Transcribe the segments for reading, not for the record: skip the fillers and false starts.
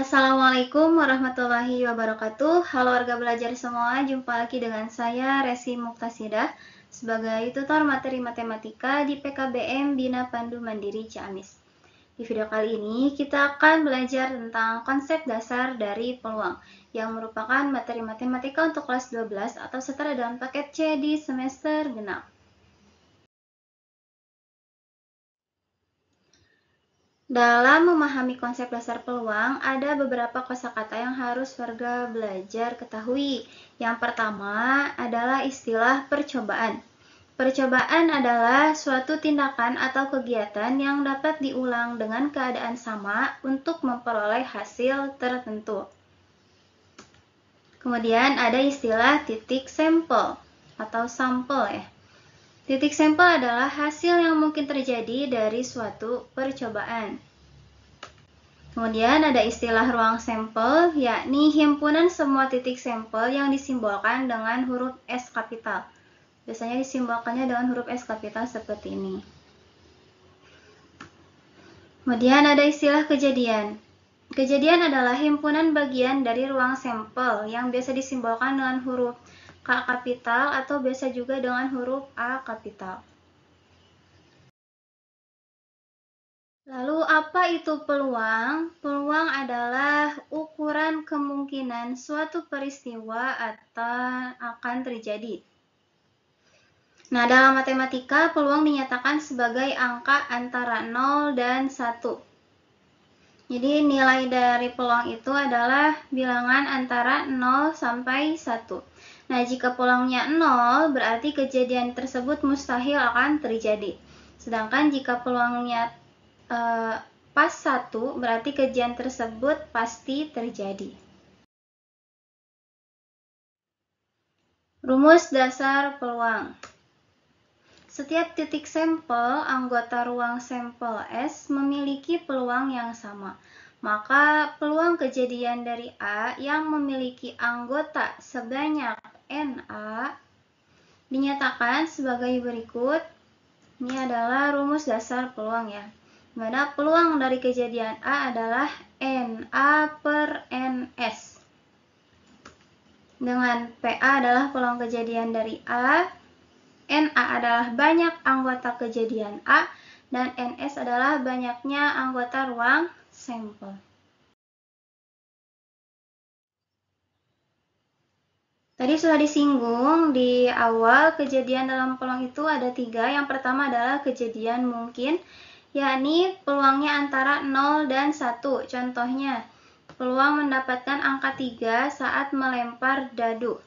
Assalamualaikum warahmatullahi wabarakatuh. Halo warga belajar semua, jumpa lagi dengan saya Resi Muktasidah sebagai tutor materi matematika di PKBM Bina Pandu Mandiri Ciamis. Di video kali ini kita akan belajar tentang konsep dasar dari peluang yang merupakan materi matematika untuk kelas 12 atau setara dalam paket C di semester genap. Dalam memahami konsep dasar peluang, ada beberapa kosakata yang harus warga belajar ketahui. Yang pertama adalah istilah percobaan. Percobaan adalah suatu tindakan atau kegiatan yang dapat diulang dengan keadaan sama untuk memperoleh hasil tertentu. Kemudian ada istilah titik sampel atau sampel ya. Titik sampel adalah hasil yang mungkin terjadi dari suatu percobaan. Kemudian ada istilah ruang sampel, yakni himpunan semua titik sampel yang disimbolkan dengan huruf S kapital. Biasanya disimbolkannya dengan huruf S kapital seperti ini. Kemudian ada istilah kejadian. Kejadian adalah himpunan bagian dari ruang sampel yang biasa disimbolkan dengan huruf K kapital atau biasa juga dengan huruf A kapital. Lalu apa itu peluang? Peluang adalah ukuran kemungkinan suatu peristiwa akan terjadi. Nah, dalam matematika, peluang dinyatakan sebagai angka antara 0 dan 1. Jadi, nilai dari peluang itu adalah bilangan antara 0 sampai 1. Nah, jika peluangnya 0, berarti kejadian tersebut mustahil akan terjadi. Sedangkan jika peluangnya pas 1, berarti kejadian tersebut pasti terjadi. Rumus dasar peluang. Setiap titik sampel anggota ruang sampel S memiliki peluang yang sama. Maka peluang kejadian dari A yang memiliki anggota sebanyak NA dinyatakan sebagai berikut. Ini adalah rumus dasar peluang ya. Dimana peluang dari kejadian A adalah NA per NS. Dengan PA adalah peluang kejadian dari A, NA adalah banyak anggota kejadian A, dan NS adalah banyaknya anggota ruang sampel. Tadi sudah disinggung di awal, kejadian dalam peluang itu ada 3. Yang pertama adalah kejadian mungkin, yakni peluangnya antara 0 dan 1. Contohnya, peluang mendapatkan angka 3 saat melempar dadu.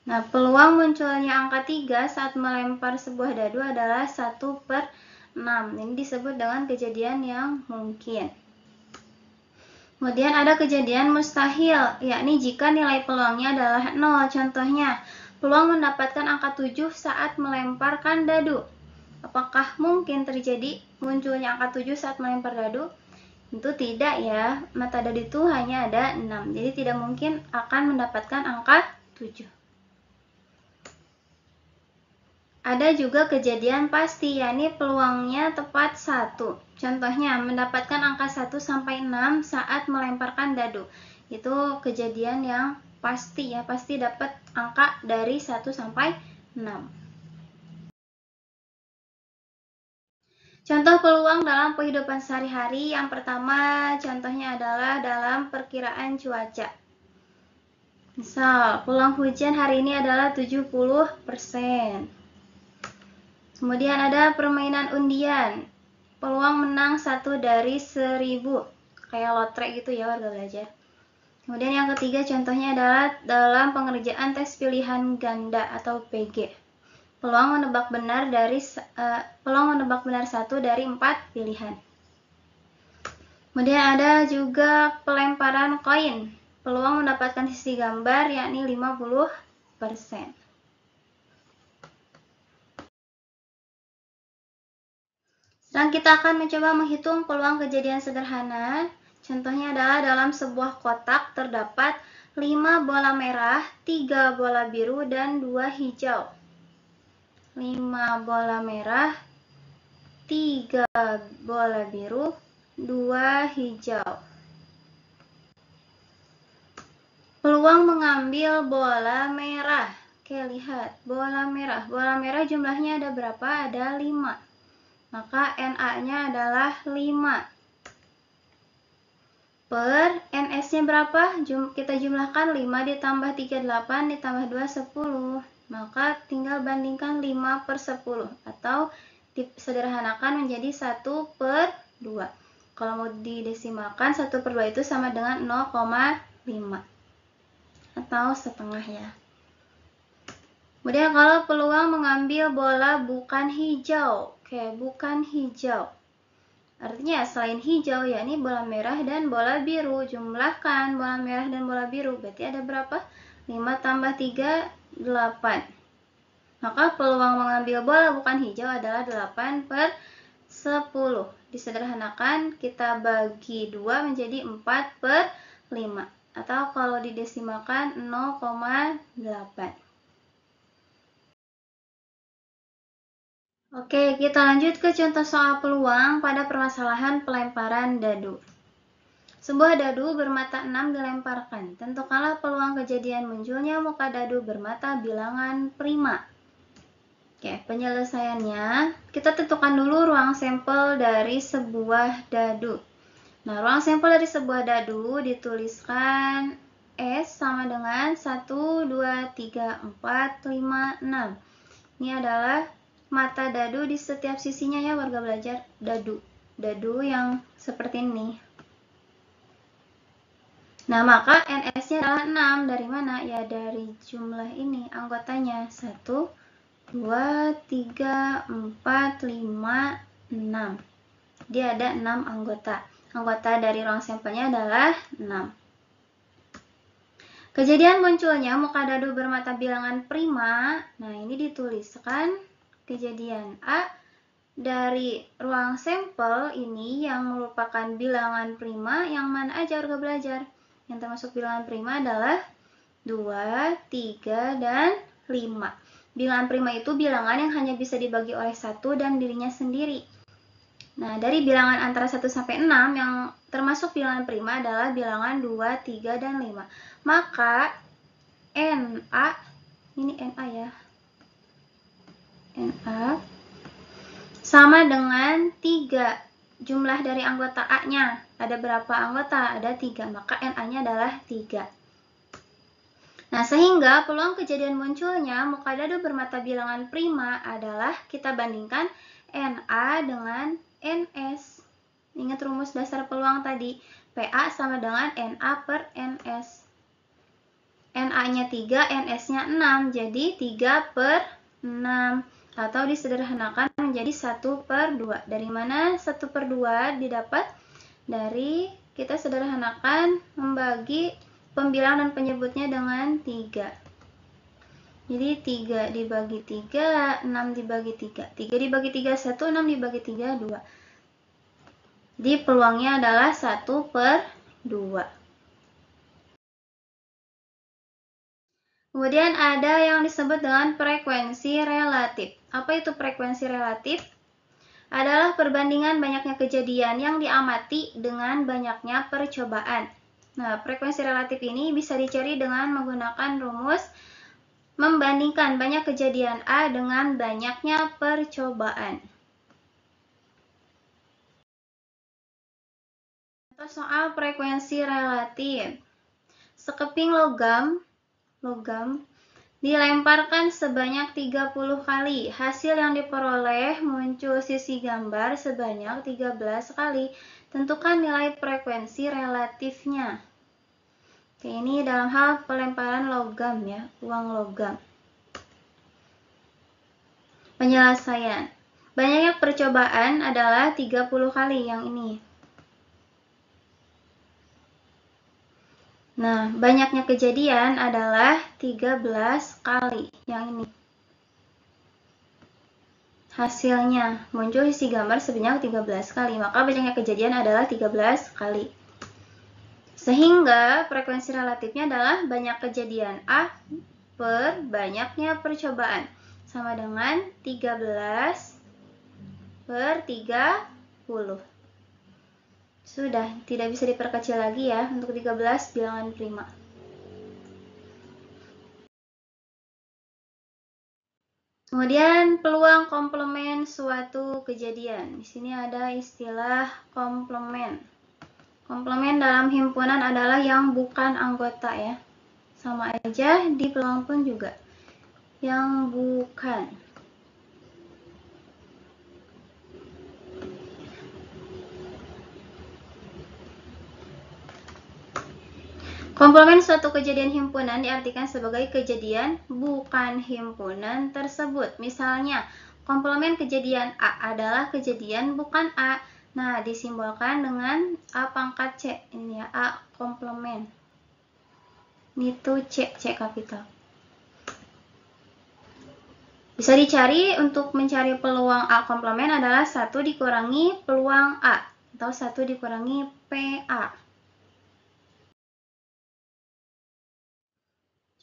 Nah, peluang munculnya angka 3 saat melempar sebuah dadu adalah 1/6. Ini disebut dengan kejadian yang mungkin. Kemudian ada kejadian mustahil, yakni jika nilai peluangnya adalah 0. Contohnya, peluang mendapatkan angka 7 saat melemparkan dadu. Apakah mungkin terjadi munculnya angka 7 saat melempar dadu? Tentu tidak ya, mata dadu itu hanya ada 6, jadi tidak mungkin akan mendapatkan angka 7. Ada juga kejadian pasti, yakni peluangnya tepat 1. Contohnya, mendapatkan angka 1 sampai 6 saat melemparkan dadu. Itu kejadian yang pasti ya, pasti dapat angka dari 1 sampai 6. Contoh peluang dalam kehidupan sehari-hari, yang pertama contohnya adalah dalam perkiraan cuaca. Misal, peluang hujan hari ini adalah 70%. Kemudian ada permainan undian. Peluang menang 1 dari 1000. Kayak lotre gitu ya warga belajar. Kemudian yang ketiga contohnya adalah dalam pengerjaan tes pilihan ganda atau PG. Peluang menebak benar 1 dari 4 pilihan. Kemudian ada juga pelemparan koin. Peluang mendapatkan sisi gambar yakni 50%. Sekarang kita akan mencoba menghitung peluang kejadian sederhana. Contohnya adalah dalam sebuah kotak terdapat 5 bola merah, 3 bola biru, dan 2 hijau. 5 bola merah, 3 bola biru, 2 hijau. Peluang mengambil bola merah. Oke, lihat. Bola merah. Bola merah jumlahnya ada berapa? Ada 5. Maka NA-nya adalah 5. Per NS-nya berapa? Kita jumlahkan 5 ditambah 3, 8 ditambah 2, 10. Maka tinggal bandingkan 5 per 10. Atau disederhanakan menjadi 1 per 2. Kalau mau didesimalkan, 1 per 2 itu sama dengan 0,5. Atau setengah ya. Kemudian kalau peluang mengambil bola bukan hijau. Oke, bukan hijau. Artinya selain hijau, yakni bola merah dan bola biru. Jumlahkan bola merah dan bola biru. Berarti ada berapa? 5 tambah 3, 8. Maka peluang mengambil bola bukan hijau adalah 8 per 10. Disederhanakan, kita bagi 2 menjadi 4 per 5. Atau kalau didesimalkan 0,8. Oke, kita lanjut ke contoh soal peluang pada permasalahan pelemparan dadu. Sebuah dadu bermata 6 dilemparkan. Tentukanlah peluang kejadian munculnya muka dadu bermata bilangan prima. Oke, penyelesaiannya, kita tentukan dulu ruang sampel dari sebuah dadu. Nah, ruang sampel dari sebuah dadu dituliskan S sama dengan 1, 2, 3, 4, 5, 6. Ini adalah mata dadu di setiap sisinya ya warga belajar. Dadu yang seperti ini. Nah, maka NS-nya adalah 6. Dari mana? Ya, dari jumlah ini anggotanya. 1, 2, 3, 4, 5, 6. Dia ada 6 anggota. Anggota dari ruang sampelnya adalah 6. Kejadian munculnya muka dadu bermata bilangan prima. Nah, ini dituliskan kejadian A dari ruang sampel ini yang merupakan bilangan prima yang mana aja warga belajar. Yang termasuk bilangan prima adalah 2, 3, dan 5. Bilangan prima itu bilangan yang hanya bisa dibagi oleh 1 dan dirinya sendiri. Nah, dari bilangan antara 1 sampai 6 yang termasuk bilangan prima adalah bilangan 2, 3, dan 5. Maka NA, ini NA ya, NA sama dengan 3. Jumlah dari anggota A-nya. Ada berapa anggota? Ada 3. Maka NA-nya adalah 3. Nah, sehingga peluang kejadian munculnya muka dadu bermata bilangan prima adalah kita bandingkan NA dengan NS. Ingat rumus dasar peluang tadi. PA sama dengan NA per NS. NA-nya 3, NS-nya 6. Jadi 3 per 6. Atau disederhanakan menjadi 1 per 2. Dari mana 1 per 2 didapat? Dari kita sederhanakan membagi pembilang dan penyebutnya dengan 3. Jadi 3 dibagi 3, 6 dibagi 3. 3 dibagi 3, 1, 6 dibagi 3, 2. Jadi peluangnya adalah 1 per 2. Kemudian ada yang disebut dengan frekuensi relatif. Apa itu frekuensi relatif? Adalah perbandingan banyaknya kejadian yang diamati dengan banyaknya percobaan. Nah, frekuensi relatif ini bisa dicari dengan menggunakan rumus membandingkan banyak kejadian A dengan banyaknya percobaan. Contoh soal frekuensi relatif. Sekeping logam dilemparkan sebanyak 30 kali. Hasil yang diperoleh muncul sisi gambar sebanyak 13 kali. Tentukan nilai frekuensi relatifnya. Oke, ini dalam hal pelemparan logam ya, uang logam. Penyelesaian. Banyaknya percobaan adalah 30 kali yang ini. Nah, banyaknya kejadian adalah 13 kali yang ini. Hasilnya muncul isi gambar sebanyak 13 kali, maka banyaknya kejadian adalah 13 kali. Sehingga frekuensi relatifnya adalah banyak kejadian A per banyaknya percobaan. Sama dengan 13 per 30. Sudah, tidak bisa diperkecil lagi ya untuk 13 bilangan prima. Kemudian peluang komplement suatu kejadian. Di sini ada istilah komplement. Komplement dalam himpunan adalah yang bukan anggota ya. Sama aja di peluang pun juga. Yang bukan. Komplement suatu kejadian himpunan diartikan sebagai kejadian bukan himpunan tersebut. Misalnya, komplement kejadian A adalah kejadian bukan A. Nah, disimbolkan dengan A pangkat C. Ini ya, A komplement. Itu C kapital. Bisa dicari untuk mencari peluang A komplement adalah 1 dikurangi peluang A. Atau 1 dikurangi PA.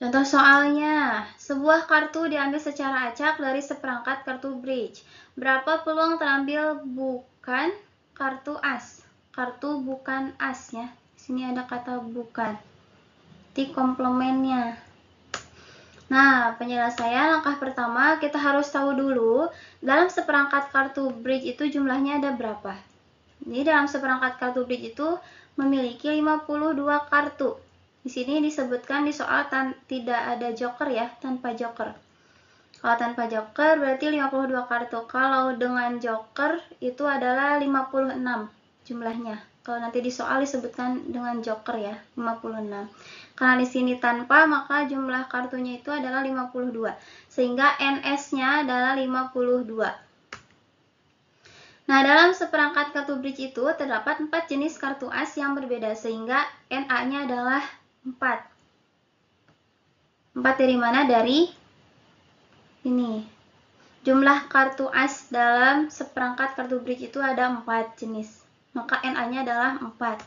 Contoh soalnya, sebuah kartu diambil secara acak dari seperangkat kartu bridge. Berapa peluang terambil bukan kartu as? Kartu bukan as ya. Di sini ada kata bukan. Di komplemennya. Nah, penyelesaian langkah pertama kita harus tahu dulu dalam seperangkat kartu bridge itu jumlahnya ada berapa. Jadi dalam seperangkat kartu bridge itu memiliki 52 kartu. Di sini disebutkan di soal tidak ada joker ya, tanpa joker. Kalau tanpa joker berarti 52 kartu. Kalau dengan joker itu adalah 56 jumlahnya. Kalau nanti di soal disebutkan dengan joker ya, 56. Karena di sini tanpa, maka jumlah kartunya itu adalah 52. Sehingga NS-nya adalah 52. Nah, dalam seperangkat kartu bridge itu terdapat 4 jenis kartu as yang berbeda, sehingga NA-nya adalah 4. 4 dari mana? Dari ini. Jumlah kartu as dalam seperangkat kartu bridge itu ada 4 jenis. Maka NA-nya adalah 4.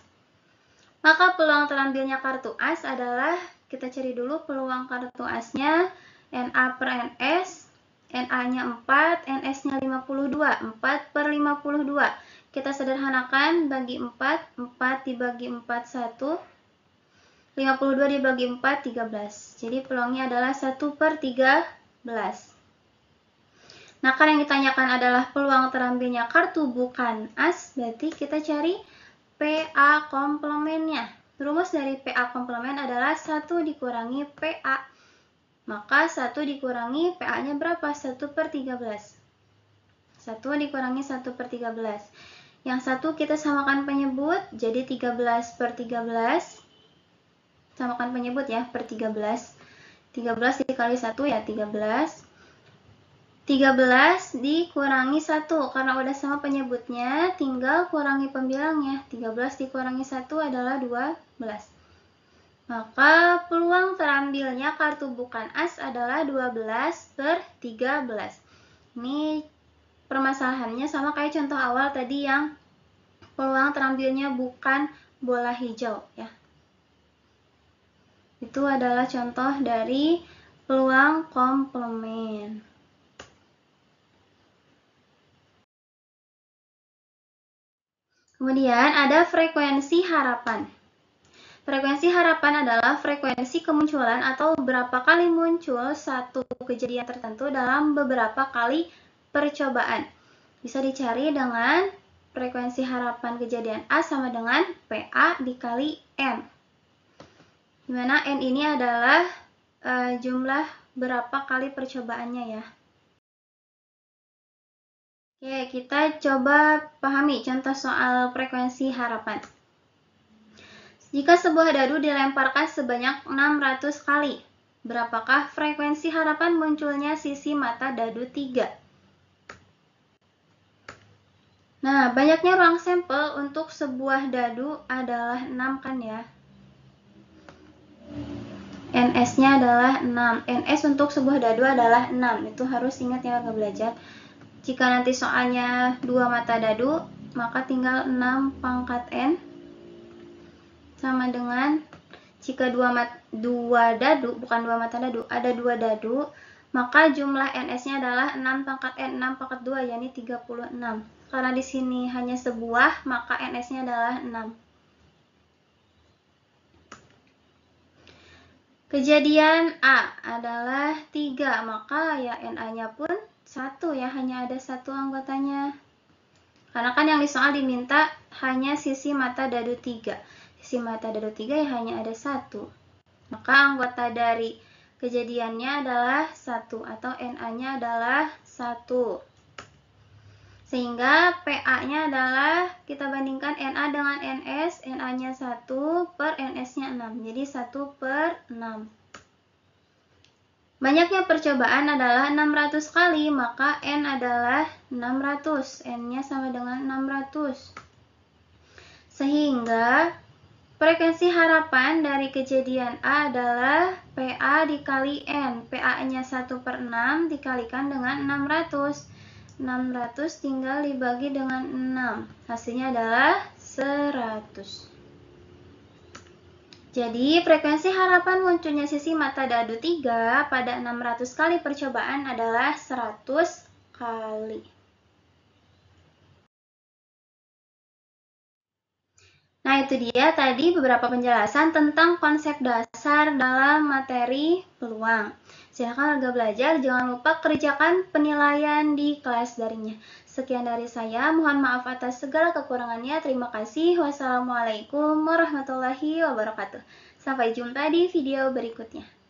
Maka peluang terambilnya kartu as adalah, kita cari dulu peluang kartu as-nya, NA per NS. NA-nya 4, NS-nya 52. 4 per 52. Kita sederhanakan, bagi 4. 4 dibagi 4, 1. 52 dibagi 4, 13. Jadi peluangnya adalah 1 per 13. Nah, karena yang ditanyakan adalah peluang terambilnya kartu bukan as, berarti kita cari PA komplementnya. Rumus dari PA komplement adalah 1 dikurangi PA. Maka 1 dikurangi PA-nya berapa? 1 per 13. 1 dikurangi 1 per 13. Yang 1 kita samakan penyebut, jadi 13 per 13. Samakan penyebut ya, per 13. 13 dikali 1 ya 13. 13 dikurangi 1. Karena udah sama penyebutnya, tinggal kurangi pembilangnya. 13 dikurangi 1 adalah 12. Maka peluang terambilnya kartu bukan as adalah 12 per 13. Ini permasalahannya sama kayak contoh awal tadi yang peluang terambilnya bukan bola hijau ya. Itu adalah contoh dari peluang komplement. Kemudian ada frekuensi harapan. Frekuensi harapan adalah frekuensi kemunculan atau berapa kali muncul satu kejadian tertentu dalam beberapa kali percobaan. Bisa dicari dengan frekuensi harapan kejadian A sama dengan PA dikali N. Dimana N ini adalah jumlah berapa kali percobaannya ya. Oke, kita coba pahami contoh soal frekuensi harapan. Jika sebuah dadu dilemparkan sebanyak 600 kali, berapakah frekuensi harapan munculnya sisi mata dadu 3? Nah, banyaknya ruang sampel untuk sebuah dadu adalah 6 kan ya. NS-nya adalah 6. NS untuk sebuah dadu adalah 6. Itu harus ingat ya warga belajar. Jika nanti soalnya 2 mata dadu, maka tinggal 6 pangkat N sama dengan jika 2 dadu, bukan 2 mata dadu, ada 2 dadu, maka jumlah NS-nya adalah 6 pangkat N, 6 pangkat 2, yakni 36. Karena di sini hanya sebuah, maka NS-nya adalah 6. Kejadian A adalah 3, maka ya NA-nya pun 1 ya, hanya ada 1 anggotanya. Karena kan yang di soal diminta hanya sisi mata dadu 3. Sisi mata dadu 3 ya hanya ada 1. Maka anggota dari kejadiannya adalah 1 atau NA-nya adalah 1. Sehingga PA-nya adalah kita bandingkan NA dengan NS, NA-nya 1 per NS-nya 6. Jadi 1 per 6. Banyaknya percobaan adalah 600 kali, maka N adalah 600. N-nya sama dengan 600. Sehingga frekuensi harapan dari kejadian A adalah PA dikali N. PA-nya 1 per 6 dikalikan dengan 600. 600 tinggal dibagi dengan 6. Hasilnya adalah 100. Jadi, frekuensi harapan munculnya sisi mata dadu 3 pada 600 kali percobaan adalah 100 kali. Nah, itu dia tadi beberapa penjelasan tentang konsep dasar dalam materi peluang. Silahkan warga belajar, jangan lupa kerjakan penilaian di kelas daringnya. Sekian dari saya, mohon maaf atas segala kekurangannya. Terima kasih. Wassalamualaikum warahmatullahi wabarakatuh. Sampai jumpa di video berikutnya.